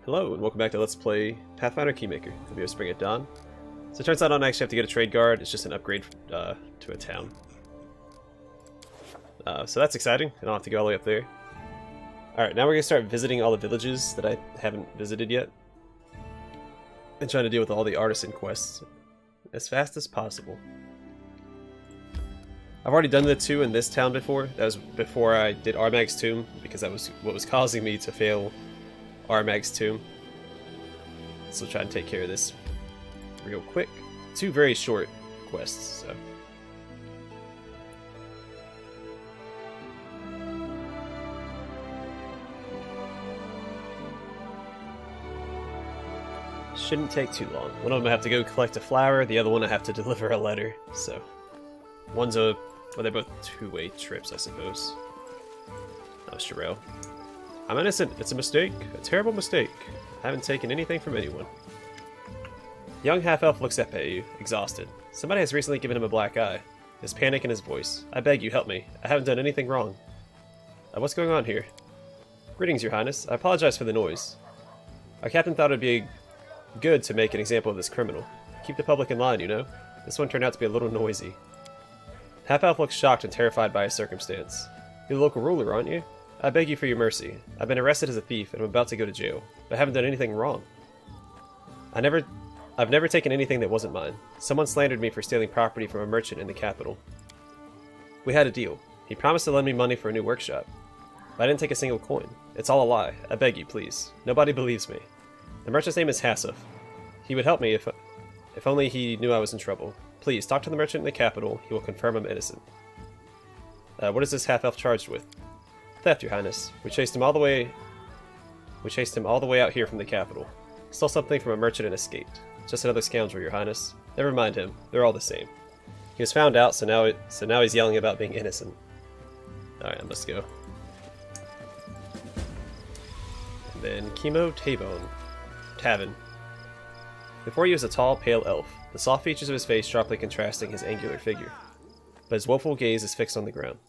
Hello, and welcome back to Let's Play Pathfinder Kingmaker. I'll be BringItDon. So it turns out I don't actually have to get a trade guard, it's just an upgrade to a town. So that's exciting, I don't have to go all the way up there. Alright, now we're going to start visiting all the villages that I haven't visited yet. And trying to deal with all the artisan quests as fast as possible. I've already done the two in this town before. That was before I did Armag's Tomb, because that was what was causing me to fail Armag's Tomb. So try and take care of this real quick. Two very short quests, so. Shouldn't take too long. One of them I have to go collect a flower, the other one I have to deliver a letter, so. One's a, well, they're both two-way trips, I suppose. Oh, Sherelle. I'm innocent. It's a mistake. A terrible mistake. I haven't taken anything from anyone. The young half-elf looks up at you, exhausted. Somebody has recently given him a black eye. There's panic in his voice. I beg you, help me. I haven't done anything wrong. What's going on here? Greetings, your highness. I apologize for the noise. Our captain thought it would be good to make an example of this criminal. Keep the public in line, you know? This one turned out to be a little noisy. Half-elf looks shocked and terrified by his circumstance. You're the local ruler, aren't you? I beg you for your mercy. I've been arrested as a thief and I'm about to go to jail, but I haven't done anything wrong. I've never taken anything that wasn't mine. Someone slandered me for stealing property from a merchant in the capital. We had a deal. He promised to lend me money for a new workshop. But I didn't take a single coin. It's all a lie. I beg you, please. Nobody believes me. The merchant's name is Hassif. He would help me if only he knew I was in trouble. Please, talk to the merchant in the capital. He will confirm I'm innocent. What is this half-elf charged with? Theft, your highness. We chased him all the way out here from the capital. Stole something from a merchant and escaped. Just another scoundrel, your highness. Never mind him. They're all the same. He was found out, so now he's yelling about being innocent. Alright, I must go. And then Chemo Tavern. Before you is a tall, pale elf, the soft features of his face sharply contrasting his angular figure. But his woeful gaze is fixed on the ground.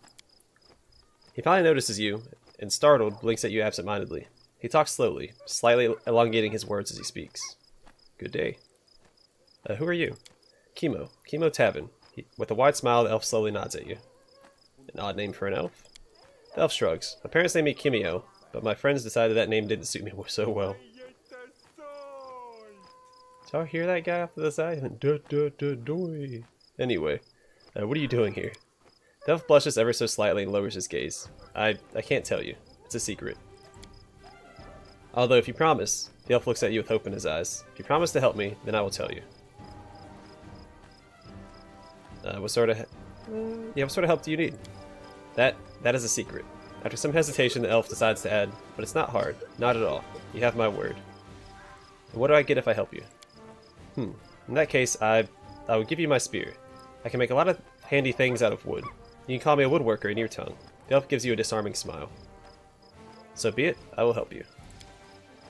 He finally notices you, and startled, blinks at you absent-mindedly. He talks slowly, slightly elongating his words as he speaks. Good day. Who are you? Chemo Tavern. With a wide smile, the elf slowly nods at you. An odd name for an elf? The elf shrugs. My parents named me Kimio, but my friends decided that name didn't suit me so well. Did y'all hear that guy off to the side? Anyway, what are you doing here? The elf blushes ever so slightly and lowers his gaze. I can't tell you. It's a secret. Although if you promise, the elf looks at you with hope in his eyes. If you promise to help me, then I will tell you. What sort of help do you need? That is a secret. After some hesitation, the elf decides to add, but it's not hard. Not at all. You have my word. And what do I get if I help you? In that case, I will give you my spear. I can make a lot of handy things out of wood. You can call me a woodworker in your tongue. The elf gives you a disarming smile. So be it, I will help you.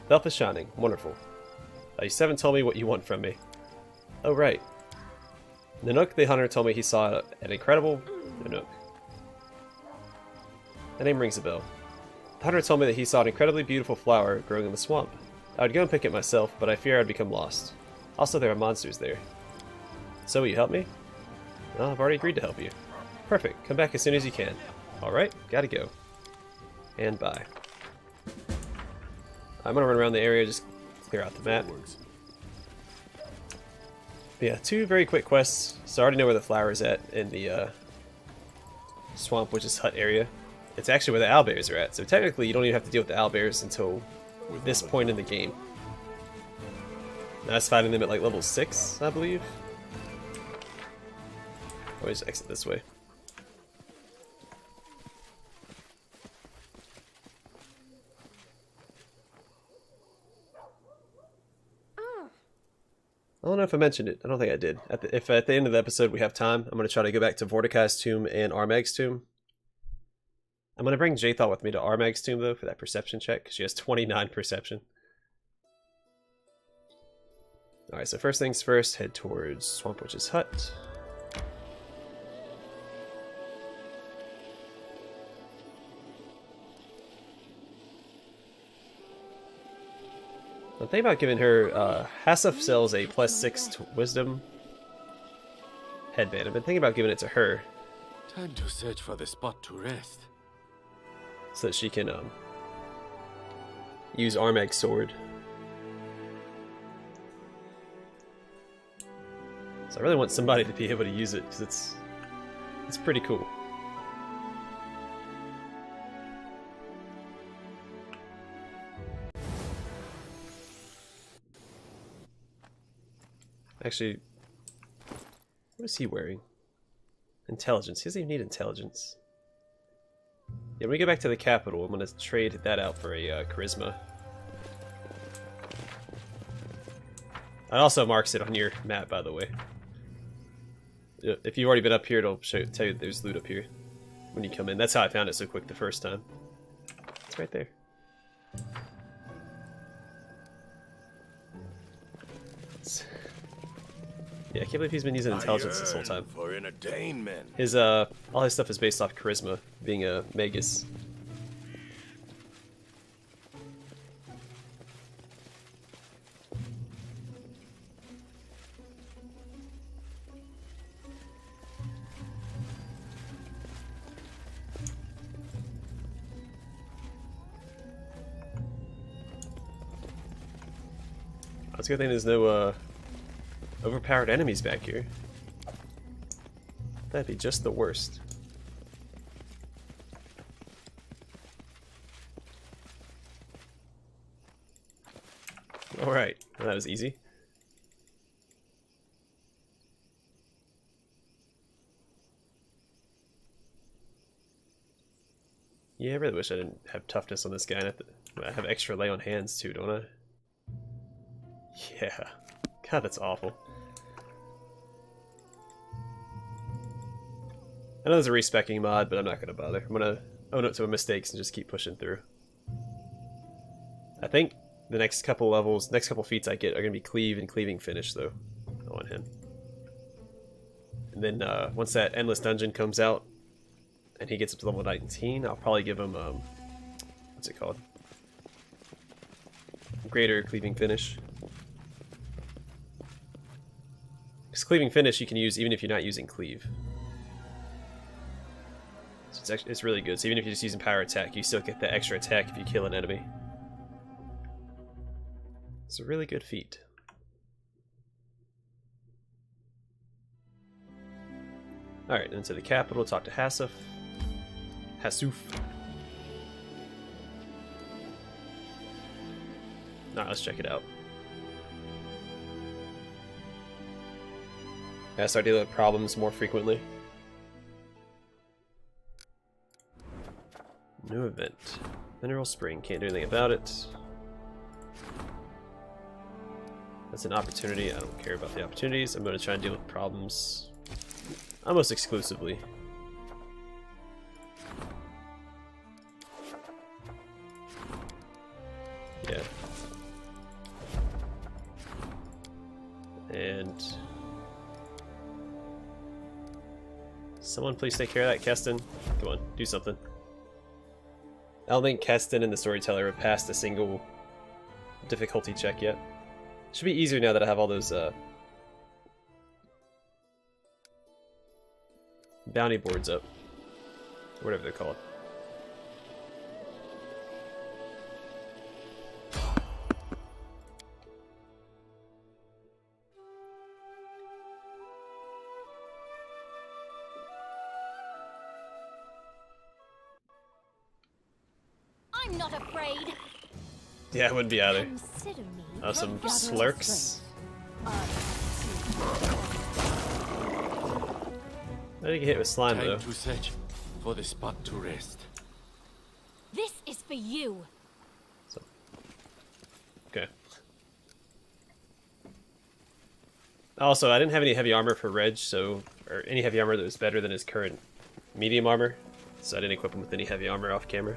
The elf is shining. Wonderful. You still haven't told me what you want from me. Oh, right. Nanook the hunter told me he saw an incredible... Nanook. That name rings a bell. The hunter told me that he saw an incredibly beautiful flower growing in the swamp. I would go and pick it myself, but I fear I'd become lost. Also, there are monsters there. So will you help me? Well, I've already agreed to help you. Perfect. Come back as soon as you can. Alright, gotta go. And bye. I'm gonna run around the area, just clear out the map. But yeah, two very quick quests. So I already know where the flower is at in the Swamp Witch's Hut area. It's actually where the owlbears are at, so technically you don't even have to deal with the owlbears until this point in the game. Now it's fighting them at like level 6, I believe. Always exit this way. I don't know if I mentioned it. I don't think I did. If at the end of the episode we have time, I'm going to try to go back to Vorticai's tomb and Armag's tomb. I'm going to bring Jaethal with me to Armag's tomb, though, for that perception check, because she has 29 perception. Alright, so first things first, head towards Swamp Witch's Hut. I'm thinking about giving her, Hassif sells a +6 to wisdom headband. I've been thinking about giving it to her. Time to search for the spot to rest. So that she can, use Armag's sword. So I really want somebody to be able to use it, because it's pretty cool. Actually, what is he wearing? Intelligence. He doesn't even need intelligence. Yeah, when we go back to the capital, I'm going to trade that out for a charisma. It also marks it on your map, by the way. If you've already been up here, it'll tell you there's loot up here when you come in. That's how I found it so quick the first time. It's right there. Yeah, I can't believe he's been using intelligence this whole time. For entertainment. His all his stuff is based off charisma, being a magus. It's a good thing there's no overpowered enemies back here. That'd be just the worst. Alright, well, that was easy. Yeah, I really wish I didn't have toughness on this guy. I have extra lay on hands too, don't I? Yeah. God, that's awful. I know there's a respecking mod, but I'm not going to bother. I'm going to own up to my mistakes and just keep pushing through. I think the next couple levels, next couple feats I get are going to be cleave and cleaving finish, though, on him. And then once that endless dungeon comes out and he gets up to level 19, I'll probably give him, what's it called? Greater cleaving finish. Because cleaving finish you can use even if you're not using cleave. So it's really good. So even if you're just using power attack, you still get that extra attack if you kill an enemy. It's a really good feat. Alright, into the capital, talk to Hassif. Hassuf. Alright, let's check it out. Gotta start dealing with problems more frequently. New event. Mineral Spring. Can't do anything about it. That's an opportunity. I don't care about the opportunities. I'm going to try and deal with problems almost exclusively. Yeah. And someone please take care of that, Keston. Come on, do something. I don't think Keston and the Storyteller have passed a single difficulty check yet. Should be easier now that I have all those bounty boards up. Or whatever they're called. I'm not afraid. Yeah, I wouldn't be either. Consider me Some your slurks. I didn't get hit with slime Time though. to search for the spot to rest. This is for you. So. Okay. Also, I didn't have any heavy armor for Reg, so or any heavy armor that was better than his current medium armor, so I didn't equip him with any heavy armor off camera.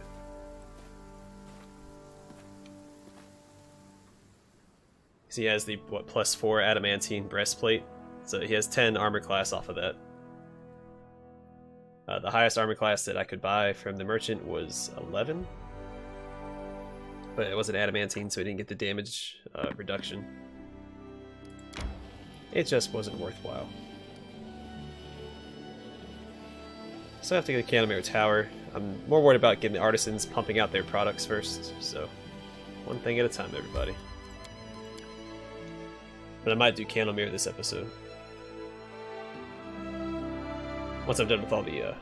He has the what +4 adamantine breastplate, so he has 10 armor class off of that. The highest armor class that I could buy from the merchant was 11. But it wasn't adamantine, so it didn't get the damage reduction. It just wasn't worthwhile. So I have to get the Kingmaker Tower. I'm more worried about getting the artisans pumping out their products first, so one thing at a time, everybody. But I might do Kingmaker this episode. Once I'm done with all the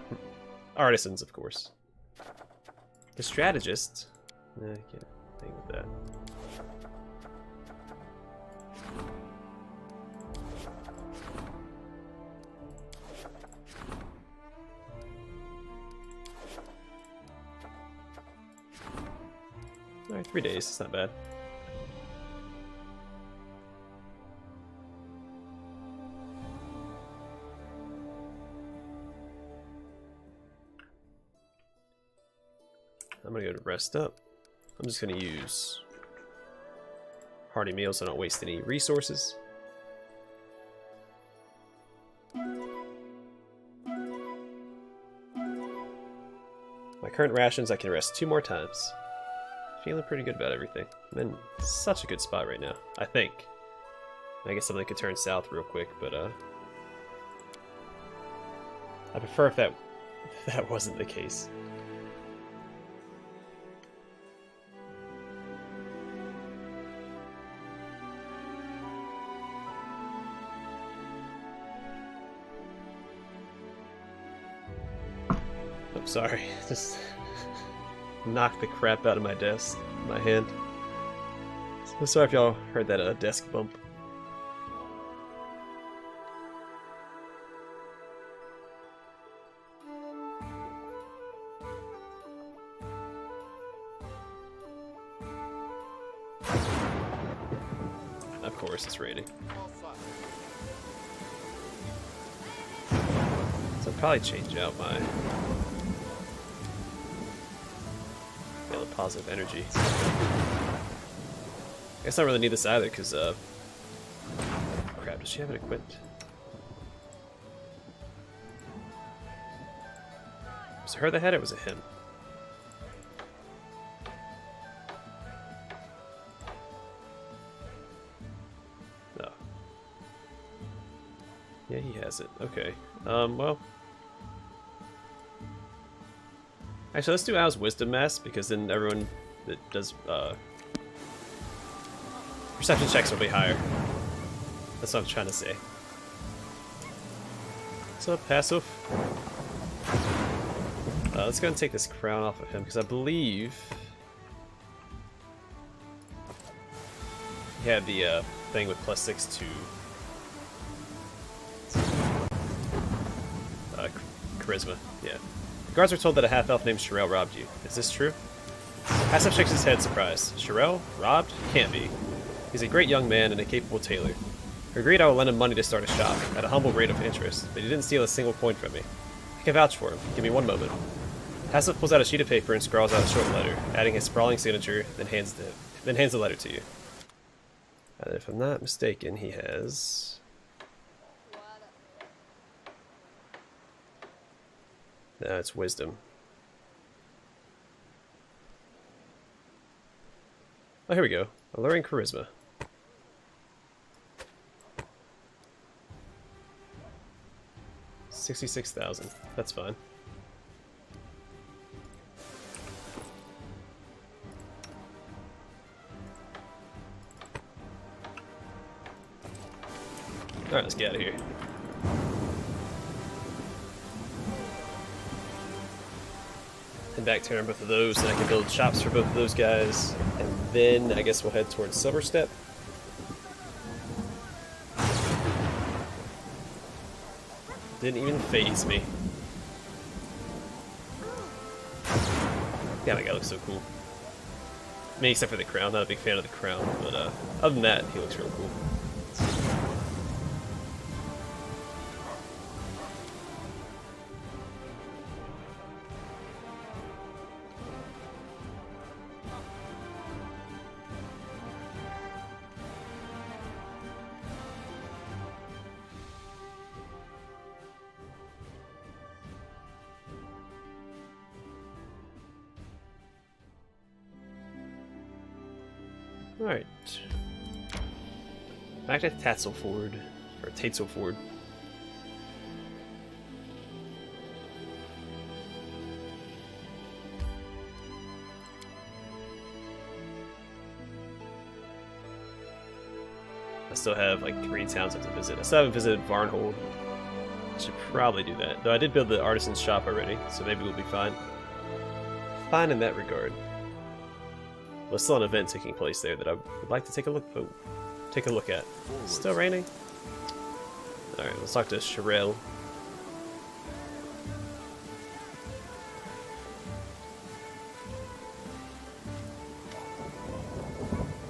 artisans, of course. The strategist, I can't think with that. Alright, 3 days, it's not bad. I'm gonna go to rest up. I'm just gonna use hearty meals so I don't waste any resources. My current rations, I can rest 2 more times. Feeling pretty good about everything. I'm in such a good spot right now, I think. I guess something could turn south real quick, but I prefer if that wasn't the case. I'm sorry, just knocked the crap out of my desk, my hand. So sorry if y'all heard that desk bump. Of course, it's raining. So I'll probably change out my positive energy. I guess I don't really need this either, because crap, does she have it equipped? Was it her that had it, or was it him? No. Yeah, he has it. Okay. Well. Actually, let's do Al's Wisdom Mass, because then everyone that does perception checks will be higher. That's what I'm trying to say. What's up, passive? Let's go and take this crown off of him, because I believe he had the thing with +6 to charisma. Yeah. The guards were told that a half-elf named Sherelle robbed you. Is this true? Passive shakes his head, surprised. Sherelle? Robbed? Can't be. He's a great young man and a capable tailor. I agreed I would lend him money to start a shop, at a humble rate of interest, but he didn't steal a single coin from me. I can vouch for him. Give me one moment. Passive pulls out a sheet of paper and scrawls out a short letter, adding his sprawling signature, then hands the letter to you. And if I'm not mistaken, he has... No, it's wisdom. Oh, here we go. Alluring charisma. 66,000. That's fine. Alright, let's get out of here. Head back to both of those, and I can build shops for both of those guys. And then I guess we'll head towards Silverstep. Didn't even faze me. God, that guy looks so cool. I mean, except for the crown. Not a big fan of the crown, but other than that, he looks real cool. Alright. Back to Tatzelford. Or Tatzelford. I still have like 3 towns I have to visit. I still haven't visited Varnhold. Should probably do that. Though I did build the artisan's shop already, so maybe we'll be fine. Fine in that regard. There's still an event taking place there that I would like to take a look at. Still raining? Alright, let's talk to Sherelle.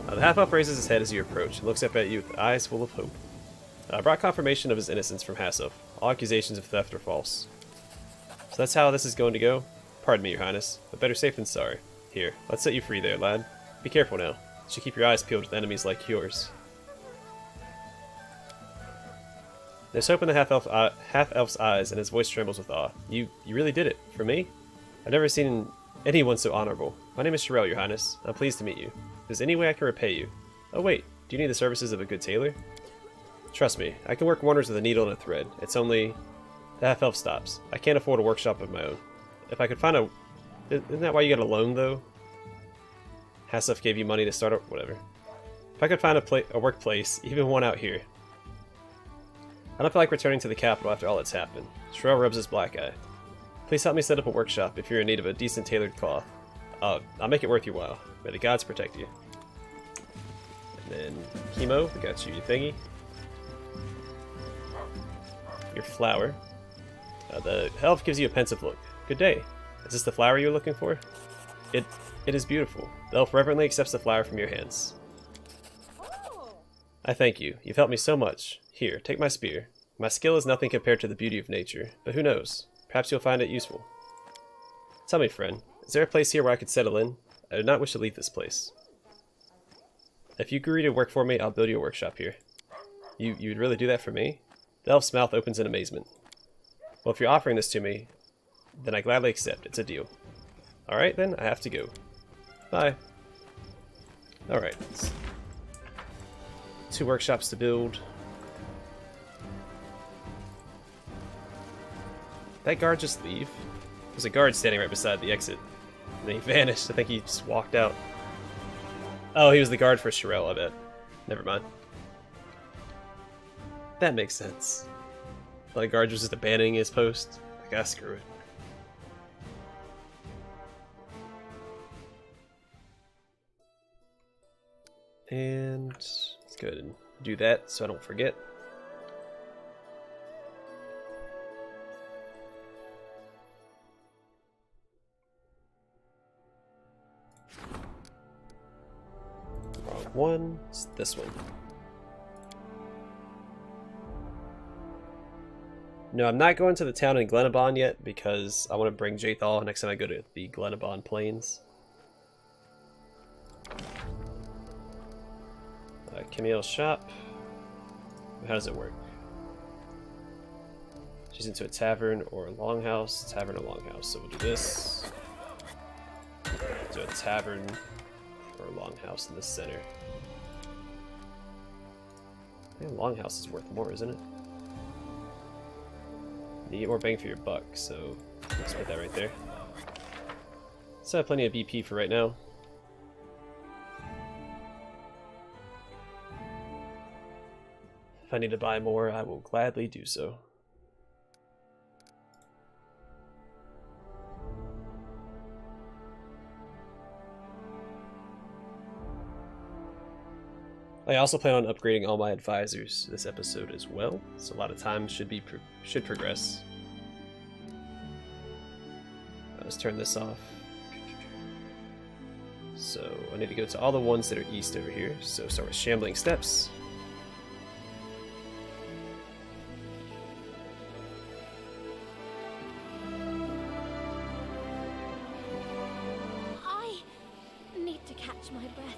The half-elf raises his head as you approach and looks up at you with eyes full of hope. I brought confirmation of his innocence from Hasself. All accusations of theft are false. So that's how this is going to go? Pardon me, Your Highness, but better safe than sorry. Here, let's set you free there, lad. Be careful now. You should keep your eyes peeled with enemies like yours. There's hope in the half-elf's eyes, and his voice trembles with awe. You really did it. For me? I've never seen anyone so honorable. My name is Sherelle, Your Highness. I'm pleased to meet you. If there's any way I can repay you. Oh wait, do you need the services of a good tailor? Trust me, I can work wonders with a needle and a thread. It's only... The half-elf stops. I can't afford a workshop of my own. If I could find a... Isn't that why you got a loan, though? Hasself gave you money to start up... Whatever. If I could find a workplace, even one out here. I don't feel like returning to the capital after all that's happened. Sherelle rubs his black eye. Please help me set up a workshop if you're in need of a decent tailored cloth. I'll make it worth your while. May the gods protect you. And then... Chemo, we got you your thingy. Your flower. The elf gives you a pensive look. Good day. Is this the flower you're looking for? It is beautiful. The elf reverently accepts the flower from your hands. I thank you. You've helped me so much. Here, take my spear. My skill is nothing compared to the beauty of nature, but who knows? Perhaps you'll find it useful. Tell me, friend, is there a place here where I could settle in? I do not wish to leave this place. If you agree to work for me, I'll build you a workshop here. You'd really do that for me? The elf's mouth opens in amazement. Well, if you're offering this to me, then I gladly accept. It's a deal. Alright then, I have to go. Bye. Alright. 2 workshops to build. That guard just leave? There's a guard standing right beside the exit. And then he vanished. I think he just walked out. Oh, he was the guard for Sherelle, I bet. Never mind. That makes sense. The guard was just abandoning his post. Like, ah, screw it. And let's go ahead and do that so I don't forget. Wrong one. It's this one. No, I'm not going to the town in Glenabon yet because I want to bring Jathal next time I go to the Glenabon Plains. Camille's shop. How does it work? She's into a tavern or a longhouse. Tavern or longhouse. So we'll do this. Do a tavern or a longhouse in the center. I think a longhouse is worth more, isn't it? You get more bang for your buck, so let's put that right there. So I have plenty of BP for right now. If I need to buy more, I will gladly do so. I also plan on upgrading all my advisors this episode as well, so a lot of time should progress. Let's turn this off. So I need to go to all the ones that are east over here. So start with Shambling Steps. I need to catch my breath.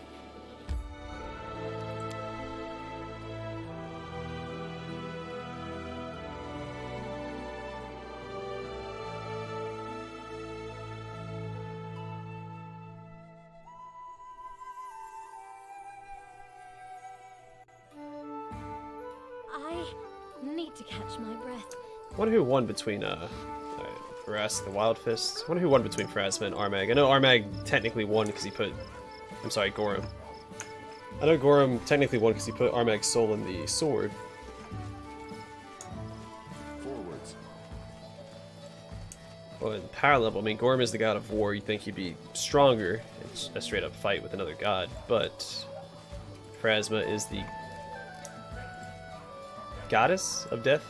Need to catch my breath. I wonder who won between, Vrask the Wild Fist. I wonder who won between Phrasma and Armag. I know Armag technically won because he put... I'm sorry, Gorham. I know Gorham technically won because he put Armag's soul in the sword. Forwards. Well, in power level, I mean, Gorham is the god of war. You'd think he'd be stronger in a straight-up fight with another god, but Phrasma is the goddess of death.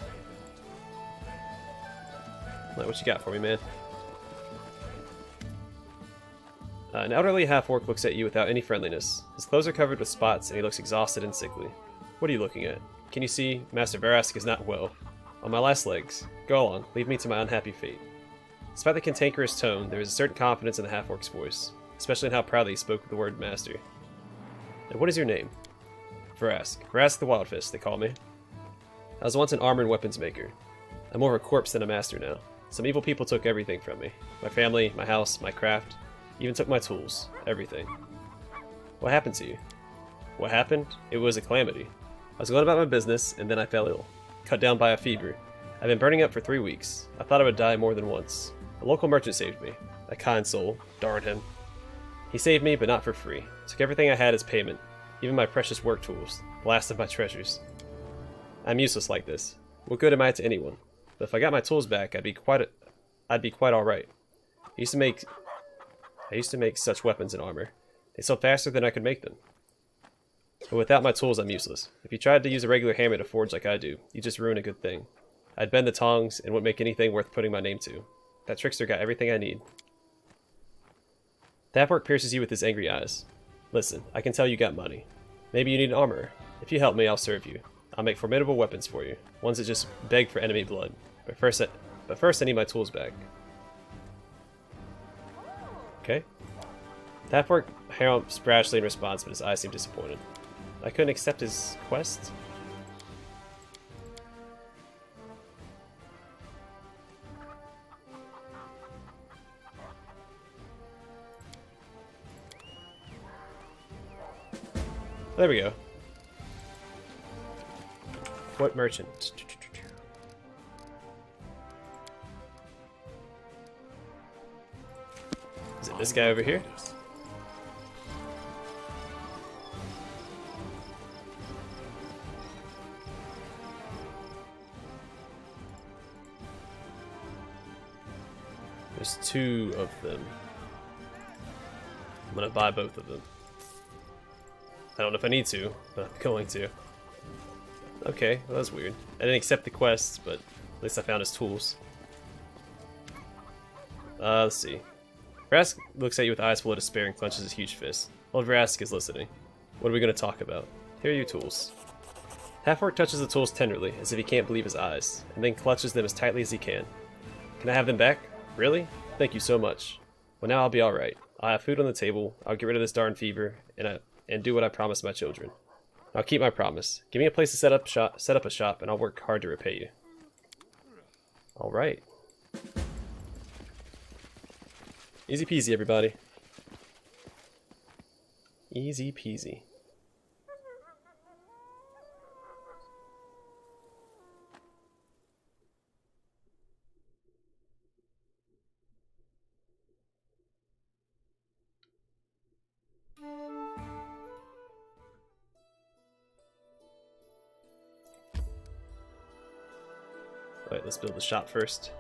Like, what you got for me, man? An elderly half-orc looks at you without any friendliness. His clothes are covered with spots, and he looks exhausted and sickly. What are you looking at? Can you see? Master Vrask is not well. On my last legs. Go on, leave me to my unhappy fate. Despite the cantankerous tone, there is a certain confidence in the half-orc's voice, especially in how proudly he spoke with the word master. And what is your name? Vrask. Vrask the Wild Fist, they call me. I was once an armor and weapons maker. I'm more of a corpse than a master now. Some evil people took everything from me. My family, my house, my craft, even took my tools. Everything. What happened to you? What happened? It was a calamity. I was going about my business, and then I fell ill. Cut down by a fever. I've been burning up for 3 weeks. I thought I would die more than once. A local merchant saved me. A kind soul. Darn him. He saved me, but not for free. Took everything I had as payment. Even my precious work tools. The last of my treasures. I'm useless like this. What good am I to anyone? But if I got my tools back, I'd be quite alright. I used to make such weapons and armor. They sold faster than I could make them. But without my tools, I'm useless. If you tried to use a regular hammer to forge like I do, you'd just ruin a good thing. I'd bend the tongs and wouldn't make anything worth putting my name to. That trickster got everything I need. The half-orc pierces you with his angry eyes. Listen, I can tell you got money. Maybe you need an armorer. If you help me, I'll serve you. I'll make formidable weapons for you. Ones that just beg for enemy blood. But first I need my tools back. Okay. The half-orc harumphs brashly in response, but his eyes seem disappointed. I couldn't accept his quest? There we go. What merchant? Is it this guy over here? There's 2 of them. I'm gonna buy both of them. I don't know if I need to, but I'm going to. Okay, well, that's weird. I didn't accept the quests, but at least I found his tools. Let's see. Vrask looks at you with eyes full of despair and clenches his huge fist. Old Vrask is listening. What are we going to talk about? Here are your tools. Half-orc touches the tools tenderly, as if he can't believe his eyes, and then clutches them as tightly as he can. Can I have them back? Really? Thank you so much. Well, now I'll be alright. I'll have food on the table, I'll get rid of this darn fever, and do what I promised my children. I'll keep my promise. Give me a place to set up a shop, and I'll work hard to repay you. Alright. Easy peasy, everybody. Easy peasy. Alright, let's build the shop first.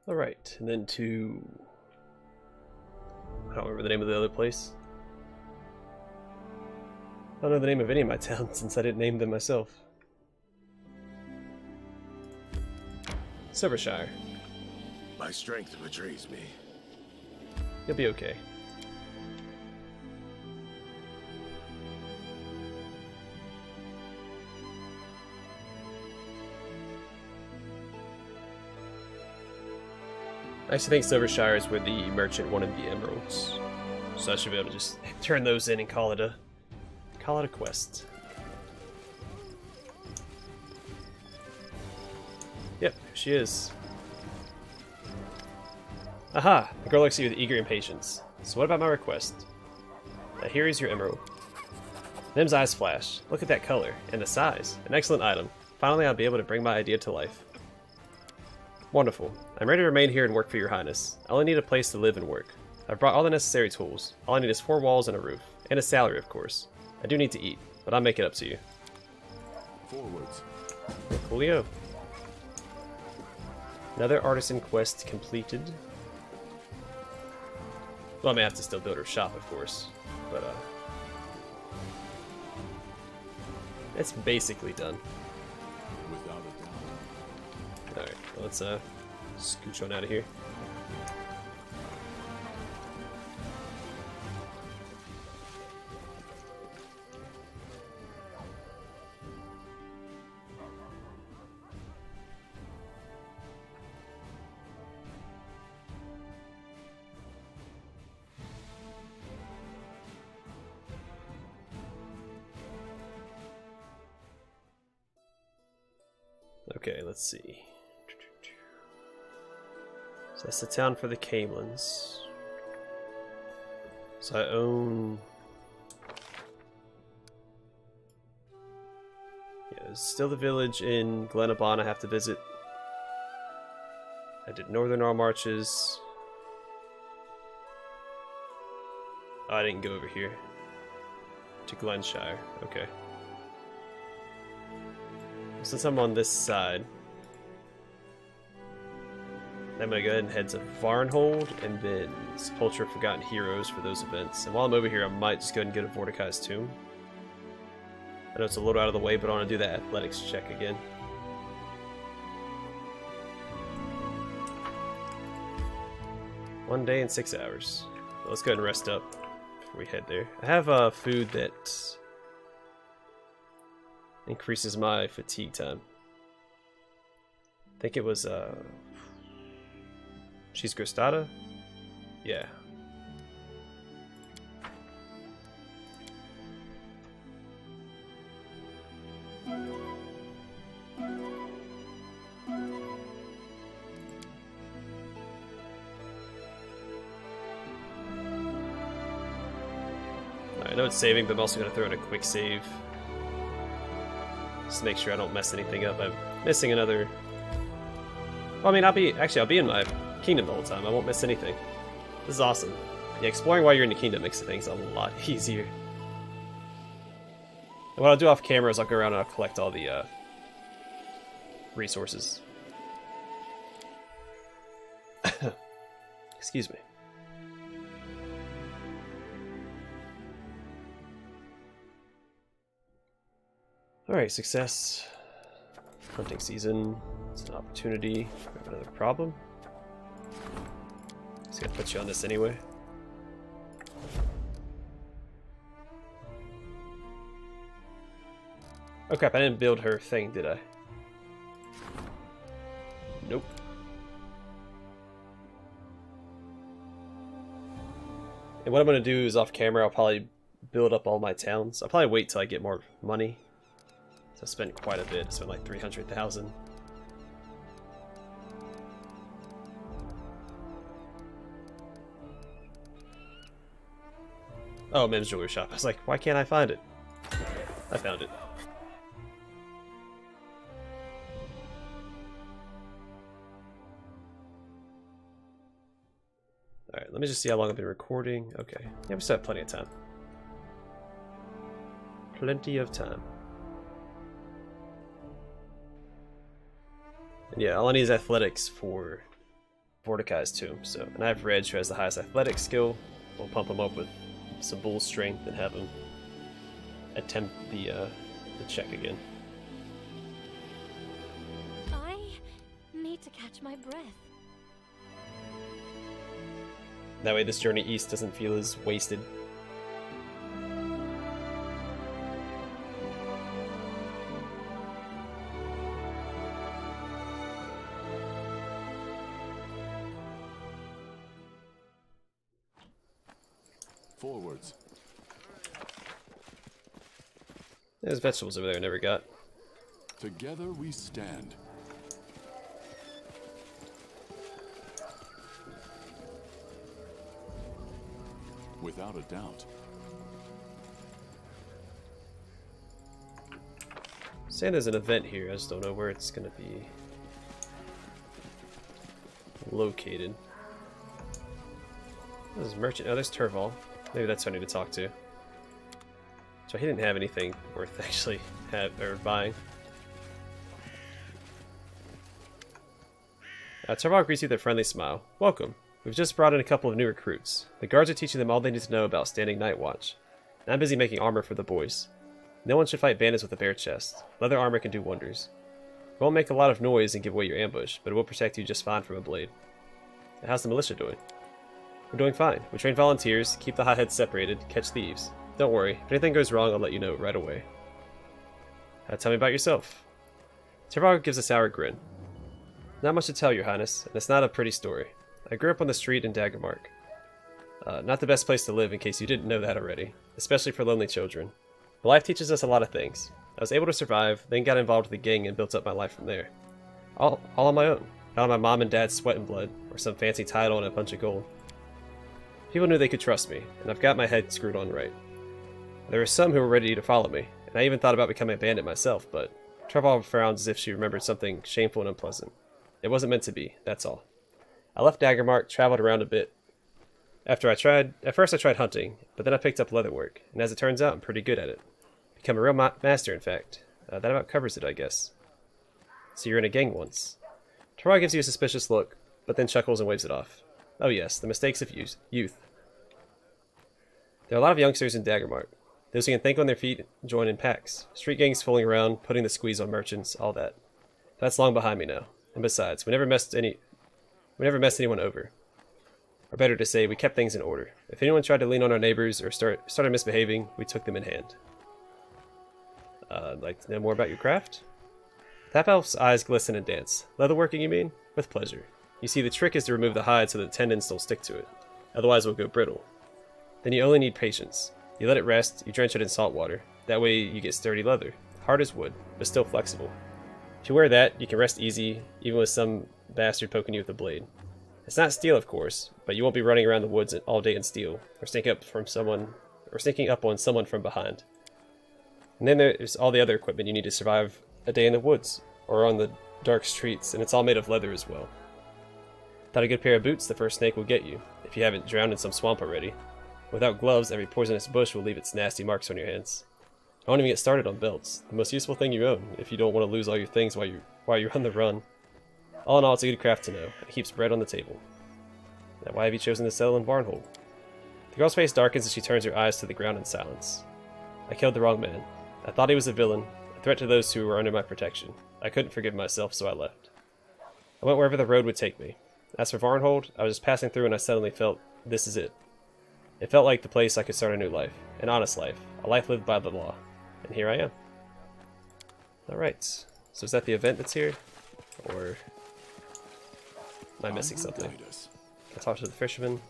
Alright, and then to... I don't remember the name of the other place. I don't know the name of any of my towns since I didn't name them myself. Silvershire. My strength betrays me. You'll be okay. I actually think Silvershire is where the merchant wanted the emeralds, so I should be able to just turn those in and call it a quest. Yep, here she is. Aha! The girl looks at you with eager impatience. So what about my request? Here is your emerald. Nim's eyes flash. Look at that color and the size. An excellent item. Finally, I'll be able to bring my idea to life. Wonderful. I'm ready to remain here and work for your highness. I only need a place to live and work. I've brought all the necessary tools. All I need is 4 walls and a roof. And a salary, of course. I do need to eat, but I'll make it up to you. Forwards. Coolio. Another artisan quest completed. Well, I may have to still build her shop, of course. But, it's basically done. Without a doubt. Alright, well, let's scooch on out of here. Okay, let's see. So that's the town for the Camelins. So I own... Yeah, there's still the village in Glenabon I have to visit. I did Northern Arm Marches. Oh, I didn't go over here. To Glenshire, okay. Since I'm on this side, I'm going to go ahead and head to Varnhold and then Sepulchre of Forgotten Heroes for those events. And while I'm over here, I might just go ahead and get a Vorticai's Tomb. I know it's a little out of the way, but I want to do that athletics check again. One day and 6 hours. Well, let's go ahead and rest up before we head there. I have food that increases my fatigue time. I think it was cheese crostata? Yeah. I know it's saving, but I'm also going to throw in a quick save. Just to make sure I don't mess anything up. I'm missing another... Well, I mean, I'll be in my kingdom the whole time. I won't miss anything. This is awesome. Yeah, exploring while you're in the kingdom makes things a lot easier. And what I'll do off camera is I'll go around and I'll collect all the resources. Excuse me. Alright, success. Hunting season. It's an opportunity. We have another problem. Just gonna put you on this anyway. Oh crap, I didn't build her thing, did I? Nope. And what I'm gonna do is off camera, I'll probably build up all my towns. I'll probably wait till I get more money. I spent quite a bit. I spent like 300,000. Oh, Mim's jewelry shop. I was like, why can't I find it? I found it. Alright, let me just see how long I've been recording. Okay. Yeah, we still have plenty of time. Plenty of time. And yeah, all I need is athletics for Vorticai's Tomb. So, and I have Reg, who has the highest athletic skill. We'll pump him up with some bull strength and have him attempt the check again. I need to catch my breath. That way this journey east doesn't feel as wasted. Forwards. There's vegetables over there I never got. Together we stand. Without a doubt. Saying there's an event here, I just don't know where it's gonna be located. This is merchant. Oh, there's Turval. Maybe that's who I need to talk to. So he didn't have anything worth actually buying. Turval greets you with a friendly smile. Welcome. We've just brought in a couple of new recruits. The guards are teaching them all they need to know about standing night watch. And I'm busy making armor for the boys. No one should fight bandits with a bare chest. Leather armor can do wonders. It won't make a lot of noise and give away your ambush, but it will protect you just fine from a blade. And how's the militia doing? We're doing fine. We train volunteers, keep the hotheads separated, catch thieves. Don't worry, if anything goes wrong, I'll let you know right away. Tell me about yourself. Turval gives a sour grin. Not much to tell, Your Highness, and it's not a pretty story. I grew up on the street in Daggermark. Not the best place to live in case you didn't know that already, especially for lonely children. But life teaches us a lot of things. I was able to survive, then got involved with a gang and built up my life from there. All on my own, not on my mom and dad's sweat and blood, or some fancy title and a bunch of gold. People knew they could trust me, and I've got my head screwed on right. There were some who were ready to follow me, and I even thought about becoming a bandit myself, but Turval frowned as if she remembered something shameful and unpleasant. It wasn't meant to be, that's all. I left Daggermark, traveled around a bit. At first I tried hunting, but then I picked up leatherwork, and as it turns out, I'm pretty good at it. Become a real master, in fact. That about covers it, I guess. So you're in a gang once. Turval gives you a suspicious look, but then chuckles and waves it off. Oh yes, the mistakes of youth. There are a lot of youngsters in Daggermark. Those who can think on their feet join in packs. Street gangs fooling around, putting the squeeze on merchants, all that. That's long behind me now. And besides, we never messed anyone over. Or better to say, we kept things in order. If anyone tried to lean on our neighbors or started misbehaving, we took them in hand. I'd like to know more about your craft? Tap Elf's eyes glisten and dance. Leatherworking, you mean? With pleasure. You see, the trick is to remove the hide so the tendons don't stick to it. Otherwise it will go brittle. Then you only need patience. You let it rest, you drench it in salt water. That way you get sturdy leather. Hard as wood, but still flexible. If you wear that, you can rest easy, even with some bastard poking you with a blade. It's not steel, of course, but you won't be running around the woods all day in steel, or sneaking up on someone from behind. And then there's all the other equipment you need to survive a day in the woods, or on the dark streets, and it's all made of leather as well. Without a good pair of boots, the first snake will get you, if you haven't drowned in some swamp already. Without gloves, every poisonous bush will leave its nasty marks on your hands. I won't even get started on belts, the most useful thing you own, if you don't want to lose all your things while you're on the run. All in all, it's a good craft to know, and it keeps bread on the table. Now, why have you chosen to settle in Varnhold? The girl's face darkens as she turns her eyes to the ground in silence. I killed the wrong man. I thought he was a villain, a threat to those who were under my protection. I couldn't forgive myself, so I left. I went wherever the road would take me. As for Varnhold, I was just passing through and I suddenly felt, this is it. It felt like the place I could start a new life, an honest life, a life lived by the law. And here I am. Alright, so is that the event that's here? Or am I missing something? Can I talk to the fisherman?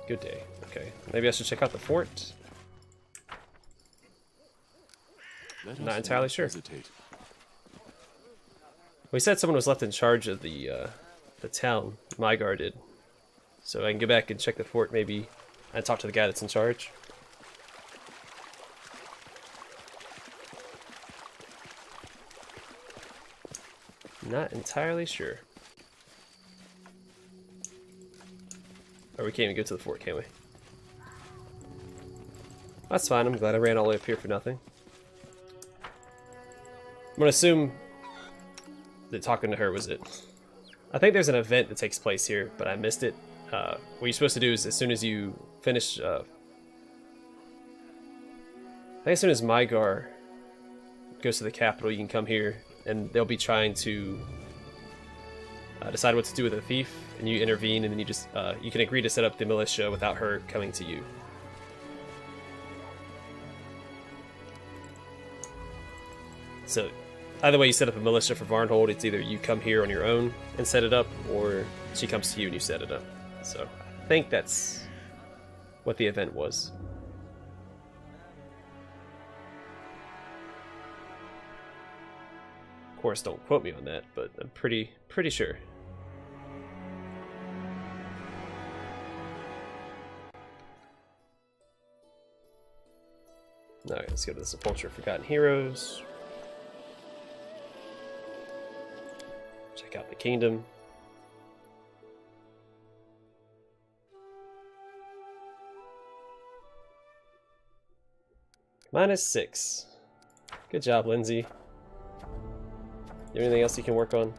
Good day. Okay, maybe I should check out the fort? Not entirely sure. We said someone was left in charge of the town. Mygar did. So I can go back and check the fort maybe and talk to the guy that's in charge. Not entirely sure. Or we can't even go to the fort, can we? That's fine, I'm glad I ran all the way up here for nothing. I'm gonna assume that talking to her was it. I think there's an event that takes place here, but I missed it. What you're supposed to do is as soon as you finish... I think as soon as Mygar goes to the capital, you can come here, and they'll be trying to decide what to do with the thief, and you intervene, and then you just you can agree to set up the militia without her coming to you. So either way you set up a militia for Varnhold, it's either you come here on your own and set it up, or she comes to you and you set it up. So I think that's what the event was. Of course, don't quote me on that, but I'm pretty sure. Alright, let's go to the Sepulchre of Forgotten Heroes. Check out the kingdom. -6. Good job, Lindsay. You have anything else you can work on?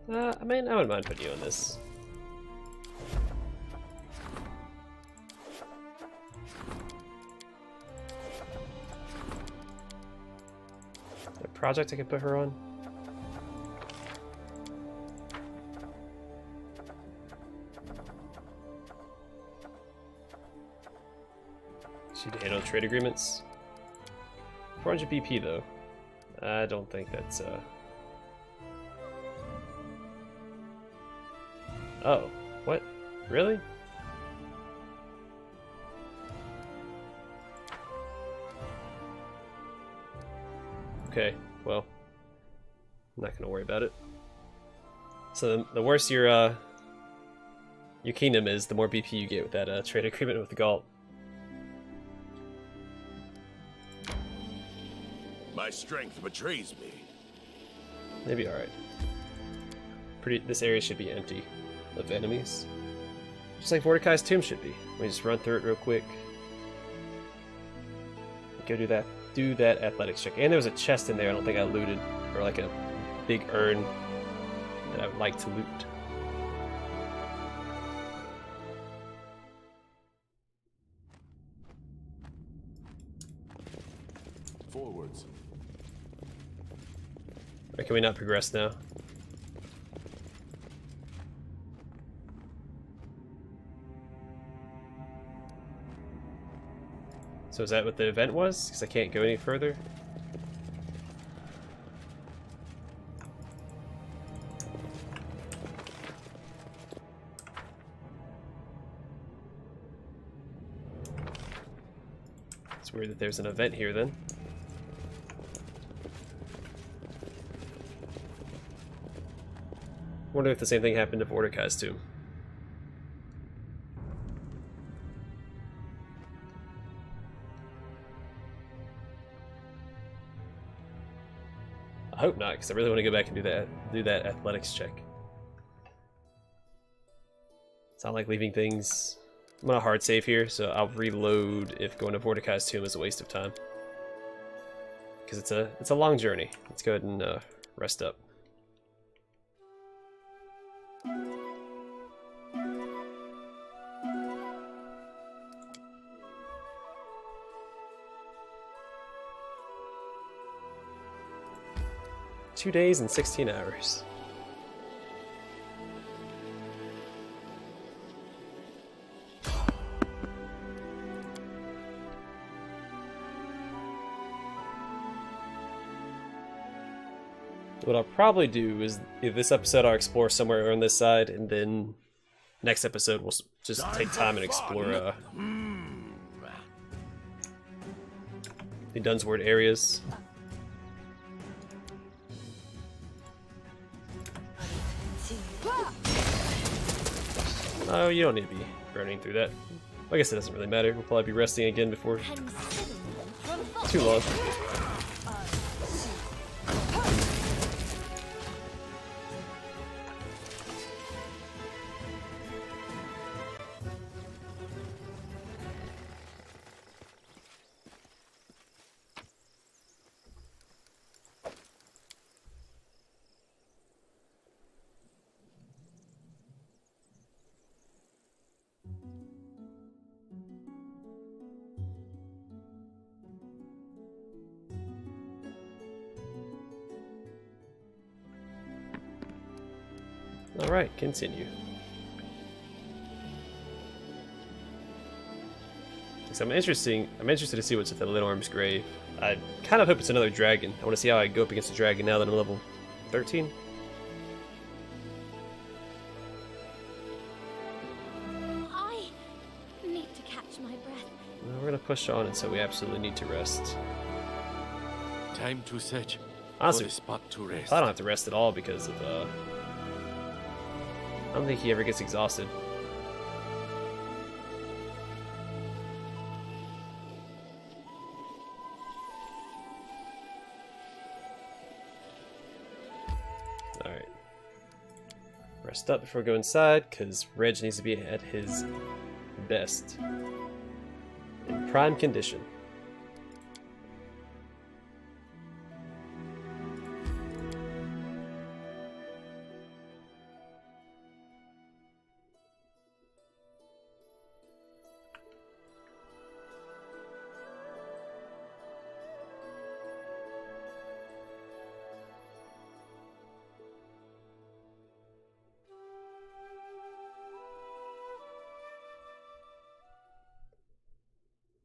I mean, I wouldn't mind putting you on this. A project I can put her on? She'd handle trade agreements. 400 BP though. I don't think that's Oh, what? Really? Okay, well, I'm not gonna worry about it. So the worse your kingdom is, the more BP you get with that trade agreement with the Gault. My strength betrays me. Maybe alright. This area should be empty of enemies. Just like Mordecai's tomb should be. We just run through it real quick. Go do that athletics check. And there was a chest in there I don't think I looted. Or like a big urn that I would like to loot. Forwards. Or can we not progress now? So is that what the event was? Because I can't go any further? It's weird that there's an event here then. Wonder if the same thing happened to Mordecai's tomb. I hope not, because I really want to go back and do that athletics check. It's not like leaving things. I'm on a hard save here, so I'll reload if going to Mordecai's tomb is a waste of time. Because it's a long journey. Let's go ahead and rest up. Two days and 16 hours. What I'll probably do is, if this episode I'll explore somewhere on this side, and then next episode we'll just take time and explore the Dunsword areas. Oh, you don't need to be burning through that. I guess it doesn't really matter. We'll probably be resting again before too long. Alright, continue. So I'm interested to see what's at the Little Arm's grave. I kind of hope it's another dragon. I want to see how I go up against a dragon now that I'm level 13. I need to catch my breath. Well, we're going to push on until we absolutely need to rest. Time to search Honestly, for a spot to rest. I don't have to rest at all because of, I don't think he ever gets exhausted. Alright. Rest up before we go inside, because Reg needs to be at his best. In prime condition.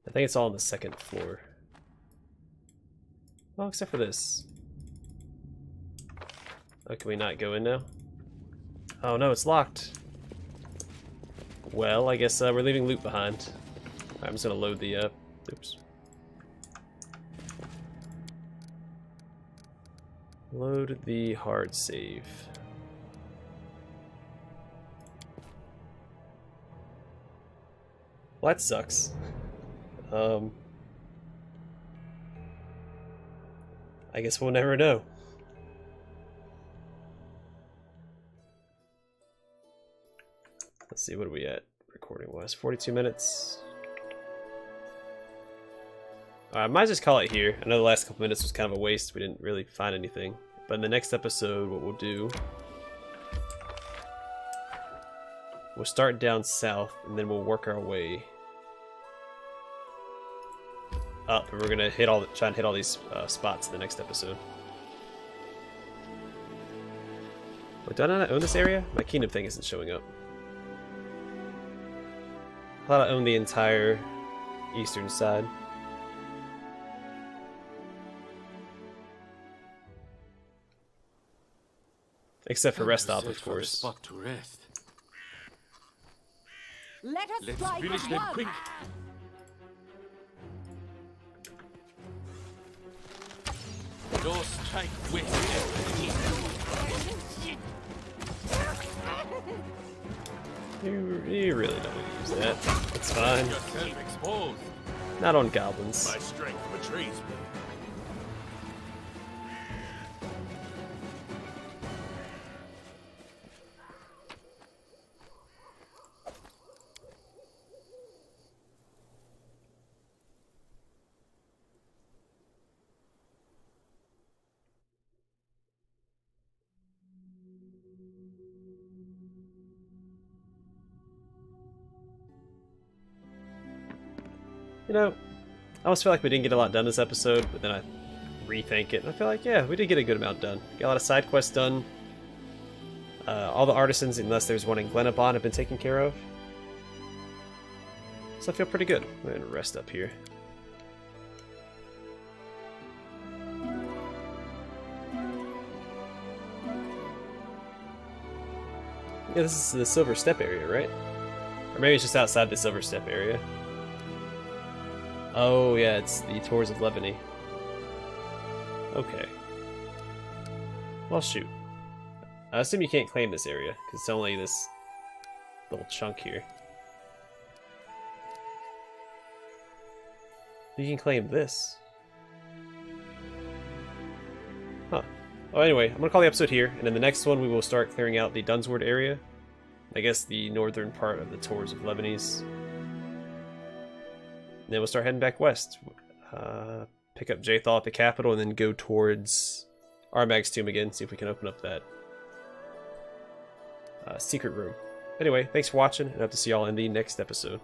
I think it's all on the second floor. Well, except for this. Oh, can we not go in now? Oh no, it's locked. Well, I guess we're leaving loot behind. I'm just gonna load the, oops. Load the hard save. Well, that sucks. I guess we'll never know. Let's see, what are we at recording wise? 42 minutes. I might just call it here. I know the last couple minutes was kind of a waste. We didn't really find anything. But in the next episode, what we'll do, we'll start down south and then we'll work our way up, and we're gonna try and hit all these spots in the next episode. Wait, do I not own this area? My kingdom thing isn't showing up. I thought I owned the entire eastern side. Except for Time rest to stop, search of for a course. spot to rest. Let us Let's strike finish at them once. quick. Go strike with You really don't use that. It's fine. yourself exposed. Not on goblins. My strength betrays me. You know, I almost feel like we didn't get a lot done this episode, but then I rethink it, and I feel like, yeah, we did get a good amount done. Got a lot of side quests done. All the artisans, unless there's one in Glenabon, have been taken care of. So I feel pretty good. I'm going to rest up here. Yeah, this is the Silver Step area, right? Or maybe it's just outside the Silver Step area. Oh yeah, it's the Tours of Levany. Okay. Well, shoot. I assume you can't claim this area, because it's only this little chunk here. You can claim this. Huh. Oh, anyway, I'm going to call the episode here, and in the next one we will start clearing out the Dunsword area. I guess the northern part of the Tours of Lebanese. And then we'll start heading back west. Pick up Jathal at the capital, and then go towards Armag's tomb again, see if we can open up that secret room. Anyway, thanks for watching, and I hope to see y'all in the next episode.